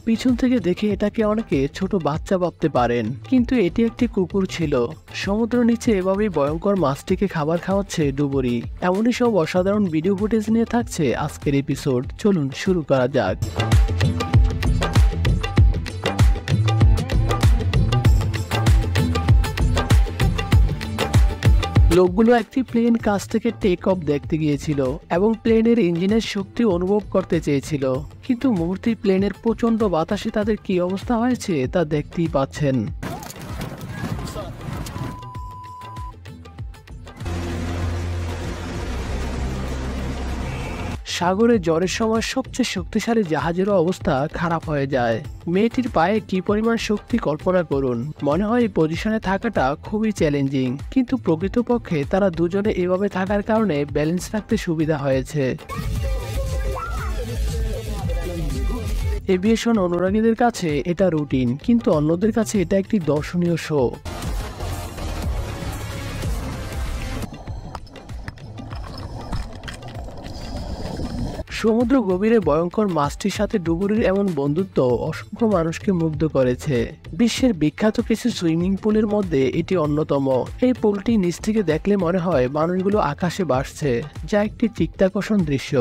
পিছন থেকে দেখে এটাকে অনেকে ছোট বাচ্চা ভাবতে পারেন, কিন্তু এটি একটি কুকুর ছিল। সমুদ্র নিচে এভাবেই ভয়ঙ্কর মাছটিকে খাবার খাওয়াচ্ছে ডুবুরি। এমনই সব অসাধারণ ভিডিও ফুটেজ নিয়ে থাকছে আজকের এপিসোড। চলুন শুরু করা যাক। লোকগুলো একটি প্লেন কাছ থেকে টেক অফ দেখতে গিয়েছিল এবং প্লেনের ইঞ্জিনের শক্তি অনুভব করতে চেয়েছিল, কিন্তু মুহূর্তেই প্লেনের প্রচন্ড বাতাসে তাদের কি অবস্থা হয়েছে তা দেখতেই পাচ্ছেন। সাগরে ঝড়ের সময় সবচেয়ে শক্তিশালী জাহাজেরও অবস্থা খারাপ হয়ে যায়। মেয়েটির পায়ে কি পরিমাণ শক্তি কল্পনা করুন। মনে হয় এই পজিশনে থাকাটা খুবই চ্যালেঞ্জিং, কিন্তু প্রকৃতপক্ষে তারা দুজনে এভাবে থাকার কারণে ব্যালেন্স রাখতে সুবিধা হয়েছে। এভিয়েশন অনুরাগীদের কাছে এটা রুটিন, কিন্তু অন্যদের কাছে এটা একটি দর্শনীয় শো। সমুদ্র গভীরে ভয়ঙ্কর মাছটির সাথে ডুবুরির এমন বন্ধুত্ব অসংখ্য মানুষকে মুগ্ধ করেছে। বিশ্বের বিখ্যাত কিছু সুইমিং পুলের মধ্যে এটি অন্যতম। এই পুলটি নিচ থেকে দেখলে মনে হয় মানুষগুলো আকাশে ভাসছে, যা একটি চিত্তাকর্ষণ দৃশ্য।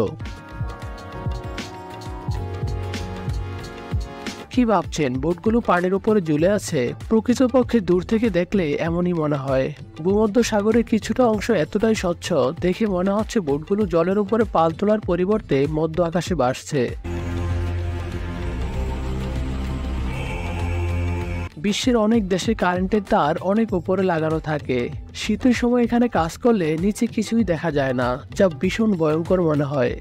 কি ভাবছেন, বোটগুলো পানির উপরে ঝুলে আছে? প্রকৃতপক্ষে দূর থেকে দেখলে এমনই মনে হয়। ভূমধ্য সাগরের কিছুটা অংশ এতটাই স্বচ্ছ, দেখে মনে হচ্ছে বোটগুলো জলের উপরে পাল তোলার পরিবর্তে মধ্য আকাশে ভাসছে। বিশ্বের অনেক দেশে কারেন্টের তার অনেক উপরে লাগানো থাকে। শীতের সময় এখানে কাজ করলে নিচে কিছুই দেখা যায় না, যা ভীষণ ভয়ঙ্কর মনে হয়।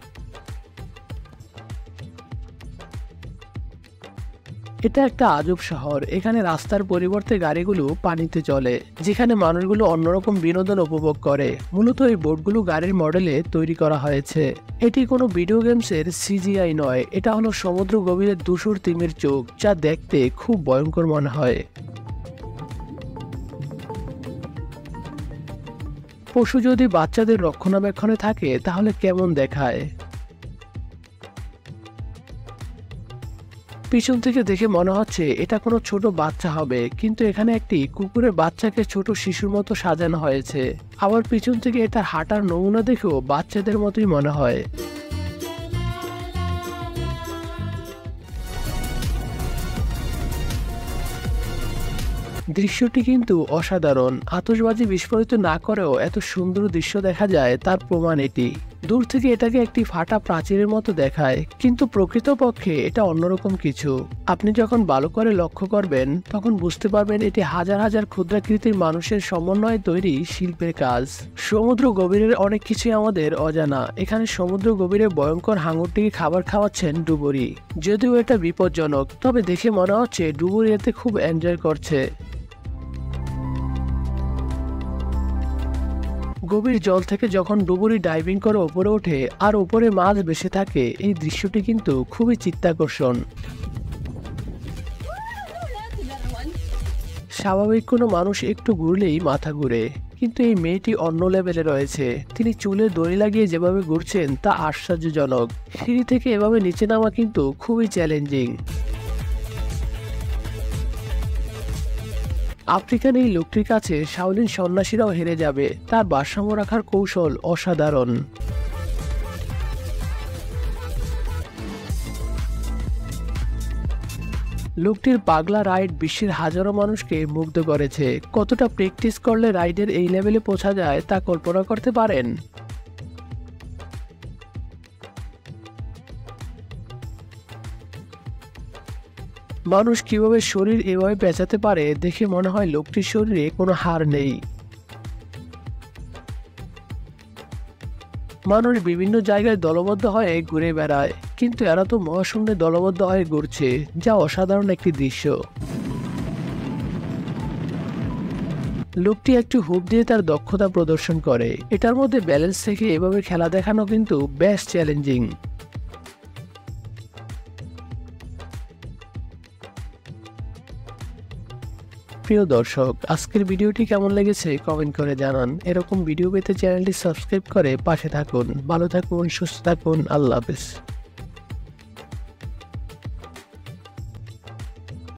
এটা একটা আজব শহর। এখানে রাস্তার পরিবর্তে গাড়িগুলো পানিতে চলে, যেখানে মানুষগুলো অন্যরকম বিনোদন উপভোগ করে। মূলত এই বোটগুলো গাড়ির মডেলে তৈরি করা হয়েছে। এটি কোনো ভিডিও গেমসের সিজিআই নয়, এটা হলো সমুদ্র গভীরের ধূসর তিমির চোখ, যা দেখতে খুব ভয়ঙ্কর মনে হয়। পশু যদি বাচ্চাদের রক্ষণাবেক্ষণে থাকে তাহলে কেমন দেখায়? পিছন থেকে দেখে মনে হচ্ছে এটা কোনো ছোট বাচ্চা হবে, কিন্তু এখানে একটি কুকুরের বাচ্চাকে ছোট শিশুর মতো সাজানো হয়েছে। আবার পিছন থেকে এটা হাঁটার নমুনা দেখেও বাচ্চাদের মতোই মনে হয়। দৃশ্যটি কিন্তু অসাধারণ। আতশবাজি বিস্ফোরিত না করেও এত সুন্দর দৃশ্য দেখা যায়, তার প্রমাণ এটি। দূর থেকে এটাকে একটি ফাটা প্রাচীরের মতো দেখায়, কিন্তু প্রকৃতপক্ষে এটা অন্যরকম কিছু। আপনি যখন ভালো করে লক্ষ্য করবেন তখন বুঝতে পারবেন এটি হাজার হাজার ক্ষুদ্রাকৃতির মানুষের সমন্বয়ে তৈরি শিল্পের কাজ। সমুদ্র গভীরের অনেক কিছুই আমাদের অজানা। এখানে সমুদ্র গভীরে ভয়ঙ্কর হাঙরটিকে খাবার খাওয়াচ্ছেন ডুবুরি। যদিও এটা বিপজ্জনক, তবে দেখে মনে হচ্ছে ডুবুরি এতে খুব এনজয় করছে। গভীর জল থেকে যখন ডুবুরি ডাইভিং করে উপরে ওঠে আর উপরে মাছ ভেসে থাকে, এই দৃশ্যটি কিন্তু খুবই চিত্তাকর্ষণ। স্বাভাবিক কোনো মানুষ একটু ঘুরলেই মাথা ঘুরে, কিন্তু এই মেয়েটি অন্য লেভেলে রয়েছে। তিনি চুলে দড়ি লাগিয়ে যেভাবে ঘুরছেন তা আশ্চর্যজনক। সিঁড়ি থেকে এভাবে নিচে নামা কিন্তু খুবই চ্যালেঞ্জিং। আফ্রিকান এই লোকটির কাছে শাওলিন সন্ন্যাসীরাও হেরে যাবে। তার ভারসাম্য রাখার কৌশল অসাধারণ। লোকটির পাগলা রাইড বিশ্বের হাজারো মানুষকে মুগ্ধ করেছে। কতটা প্র্যাকটিস করলে রাইডের এই লেভেলে পৌঁছা যায় তা কল্পনা করতে পারেন? মানুষ কিভাবে শরীর এভাবে পেঁচাতে পারে দেখে মনে হয় লোকটির শরীরে কোনো হাড় নেই। মানুষ বিভিন্ন জায়গায় দলবদ্ধ হয়ে ঘুরে বেড়ায়, কিন্তু এরা তো মহাশূন্যে দলবদ্ধ হয়ে ঘুরছে, যা অসাধারণ একটি দৃশ্য। লোকটি একটু হুপ দিয়ে তার দক্ষতা প্রদর্শন করে। এটার মধ্যে ব্যালেন্স থেকে এভাবে খেলা দেখানো কিন্তু বেশ চ্যালেঞ্জিং। প্রিয় দর্শক, আজকের ভিডিওটি কেমন লেগেছে কমেন্ট করে জানান। এরকম ভিডিও পেতে চ্যানেলটি সাবস্ক্রাইব করে পাশে থাকুন। ভালো থাকুন, সুস্থ থাকুন। আল্লাহ হাফেজ।